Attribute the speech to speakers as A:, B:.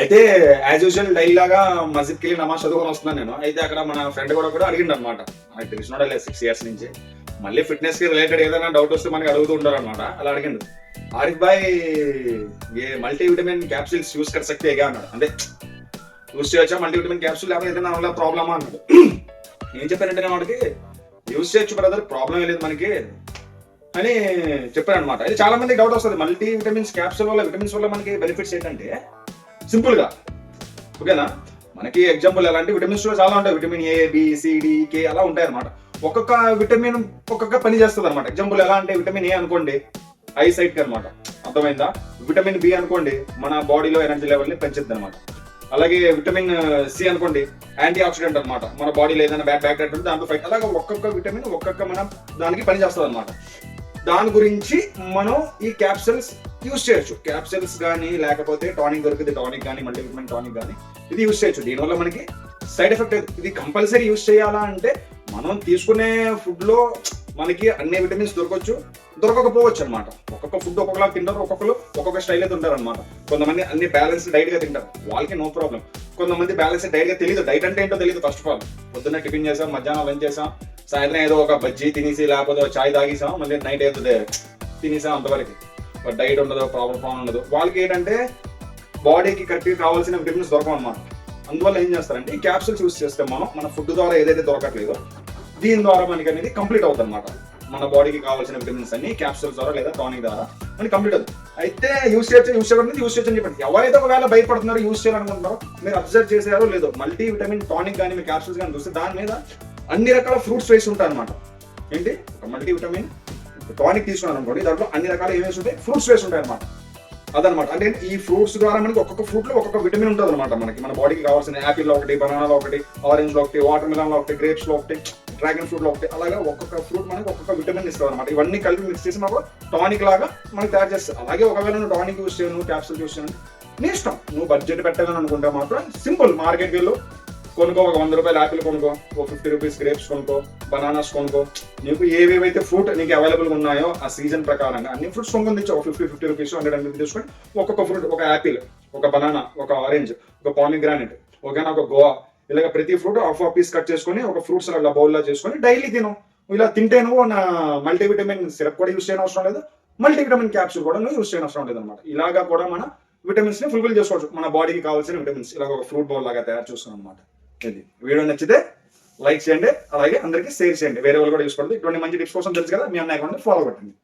A: అయితే as usual daily లాగా మస్జిద్కి వెళ్ళి నమాజ్ చదువుకొని వస్తున్నాను నేను. అయితే అక్కడ మన ఫ్రెండ్ కూడా అడిగిండు అనమాట. నాకు తెలిసిన 6 years నుంచి. మళ్ళీ ఫిట్నెస్ కి రిలేటెడ్ ఏదైనా డౌట్ వస్తే మనకి అడుగుతూ ఉంటారు అనమాట. అలా అడిగిండు, ఆరిఫ్ భాయ్ ఏ మల్టీవిటమిన్ క్యాప్సూల్స్ యూస్ కర్ సక్తే హై క్యా అన్నాడు. అంటే యూస్ చేయొచ్చా మల్టీవిటమిన్ క్యాప్సూల్, లేకపోతే ఏదైనా వల్ల ప్రాబ్లమా అన్నాడు. ఏం చెప్పానంటే వాడికి, యూస్ చేయొచ్చు బ్రదర్, ప్రాబ్లం లేదు మనకి అని చెప్పాను అనమాట. అయితే చాలా మంది డౌట్ వస్తుంది, మల్టీ విటమిన్స్ క్యాప్సూల్ వల్ల విటమిన్స్ వల్ల మనకి బెనిఫిట్స్ ఏంటంటే సింపుల్ గా, ఓకేనా, మనకి ఎగ్జాంపుల్ ఎలాంటి విటమిన్స్ లో చాలా ఉంటాయి. Vitamin A, B, C, D, K అలా ఉంటాయి అనమాట. ఒక్కొక్క విటమిన్ ఒక్కొక్క పని చేస్తుంది అనమాట. ఎగ్జాంపుల్ ఎలా అంటే విటమిన్ ఏ అనుకోండి ఐ సైట్ కి అనమాట, అర్థమైందా. విటమిన్ బి అనుకోండి మన బాడీలో ఎనర్జీ లెవెల్ ని పెంచుద్ది అనమాట. అలాగే విటమిన్ సి అనుకోండి యాంటీ ఆక్సిడెంట్ అనమాట, మన బాడీలో ఏదైనా బ్యాడ్ బ్యాక్టీరియా ఉంటే దాంతో ఫైట్. అలాగే ఒక్కొక్క విటమిన్ ఒక్కొక్క మనం దానికి పని చేస్తుంది అనమాట. దాని గురించి మనం ఈ క్యాప్సూల్స్ యూస్ చేయొచ్చు. క్యాప్సూల్స్ కానీ లేకపోతే టానిక్ దొరికింది, టానిక్ కానీ మల్టీవిటమిన్ టానిక్ కానీ ఇది యూస్ చేయొచ్చు. దీనివల్ల మనకి సైడ్ ఎఫెక్ట్ ఇది కంపల్సరీ యూస్ చేయాలా అంటే మనం తీసుకునే ఫుడ్ లో మనకి అన్ని విటమిన్స్ దొరకవచ్చు, దొరకకపోవచ్చు అనమాట. ఒక్కొక్క ఫుడ్ ఒక్కొక్కలా తింటారు, ఒక్కొక్కరు ఒక్కొక్క స్టైల్ అయితే ఉంటారు అనమాట. కొంతమంది అన్ని బ్యాలెన్స్ డైట్ గా తింటారు, వాళ్ళకి నో ప్రాబ్లం. కొంతమంది బ్యాలెన్స్ డైట్ గా తెలియదు, డైట్ అంటే ఏంటో తెలియదు. ఫస్ట్ ఆఫ్ ఆల్ పొద్దున్న టిఫిన్ చేసాం, మధ్యాహ్నం లంచ్ చేసాం, సాయంత్రం ఏదో ఒక బజ్జీ తినేసి లేకపోతే చాయ్ తాగేసాం, మళ్ళీ నైట్ ఏదో తినేసాం, అంతవరకు డైట్ ఉండదు, ప్రాబ్లం ఉండదు. వాళ్ళకి ఏంటంటే బాడీకి కరెక్ట్గా కావాల్సిన విటమిన్స్ దొరకవు అనమాట. అందువల్ల ఏం చేస్తారంటే ఈ క్యాప్సూల్స్ యూస్ చేస్తే మనం మన ఫుడ్ ద్వారా ఏదైతే దొరకట్లేదో దీని ద్వారా మనకి అనేది కంప్లీట్ అవుతుంది అనమాట. మన బాడీకి కావాల్సిన విటమిన్స్ అన్ని క్యాప్సూల్స్ ద్వారా లేదా టానిక్ ద్వారా మనకి కంప్లీట్ అవుతుంది. అయితే యూస్ చేయొచ్చు యూస్ చేయొచ్చు అని చెప్పండి. ఎవరైతే ఒకవేళ భయపడుతున్నారో యూస్ చేయాలనుకుంటున్నారో మీరు అబ్జర్వ్ చేసారో లేదో, మల్టీ విటమిన్ టానిక్ కానీ మీ క్యాప్సూల్స్ కానీ చూస్తే దాని మీద అన్ని రకాల ఫ్రూట్స్ వేసి ఉంటాయి అనమాట. ఏంటి, ఒక మల్టీ విటమిన్ టానిక్ తీసుకున్నాను అనుకోండి, దాంట్లో అన్ని రకాల ఏం వేసి ఉంటాయి, ఫ్రూట్స్ వేసి ఉంటాయి అనమాట. అదనమాట. అంటే ఈ ఫ్రూట్స్ ద్వారా మనకి ఒక్కొక్క ఫ్రూట్ లో ఒక్కొక్క విటమిన్ ఉంటుంది అనమాట. మనకి మన బాడీకి కావాల్సిన యాపిల్ లో ఒకటి, బనానాలో ఒకటి, ఆరెంజ్ లో ఒకటి, వాటర్ మిలన్ లో ఒకటి, గ్రేప్స్ లో ఒకటి, డ్రాగన్ ఫ్రూట్ లో ఒకటి, అలాగే ఒక్కొక్క ఫ్రూట్ మనకి ఒక్కొక్క విటమిన్ ఇస్తుంది అనమాట. ఇవన్నీ కలిపి మిక్స్ చేసి మాకు టానిక్ లాగా మనకి తయారు చేస్తుంది. అలాగే ఒకవేళ నువ్వు టానిక్ యూస్ చేయను, క్యాప్సూల్ యూస్ చేయను, నీ ఇష్టం. నువ్వు బడ్జెట్ పెట్టాలని అనుకుంటే మాత్రం సింపుల్, మార్కెట్కి వెళ్ళు, కొనుక్కో, ఒక 100 రూపాయలు యాపిల్ కొనుక్కో, ఒక 50 రూపీస్ గ్రేప్స్ కొనుక్కో, బనానాస్ కొనుక్కో. నీకు ఏవేవైతే ఫ్రూట్ నీకు అవైలబుల్ ఉన్నాయో ఆ సీజన్ ప్రకారంగా అన్ని ఫ్రూట్స్ కొనుక్కొని తెచ్చు. ఒక 50 రూపీస్ 100 తీసుకొని ఒక్కొక్క ఫ్రూట్, ఒక యాపిల్, ఒక బనానా, ఒక ఆరెంజ్, ఒక పామిగ్రానైట్, ఓకేనా, ఒక గోవా, ఇలాగ ప్రతి ఫ్రూట్ హాఫ్ పీస్ కట్ చేసుకొని ఒక ఫ్రూట్స్ అలా బౌల్ లా చేసుకొని డైలీ తిను. ఇలా తింటే నువ్వు నా మల్టీవిటమిన్ సిరప్ కూడా యూస్ చేయని అవసరం లేదు, మల్టీవిటమిన్ క్యాప్సూల్ కూడా నువ్వు యూస్ చేయని అవసరం లేదు అనమాట. ఇలాగా కూడా మన విటమిన్స్ ని ఫుల్ఫిల్ చేసుకోవచ్చు. మన బాడీకి కావాల్సిన విటమిన్స్ ఇలాగ ఒక ఫ్రూట్ బౌల్ లాగా తయారు చేసుకున్నాం అనమాట. ఇది వీడియో నచ్చితే లైక్ చేయండి, అలాగే అందరికీ షేర్ చేయండి, వేరే వాళ్ళు కూడా యూస్ పడుతుంది. ఇటువంటి మంచి టిప్స్ కోసం తెలుసు కదా, మీ అన్న అకౌంట్ ఫాలో పెట్టండి.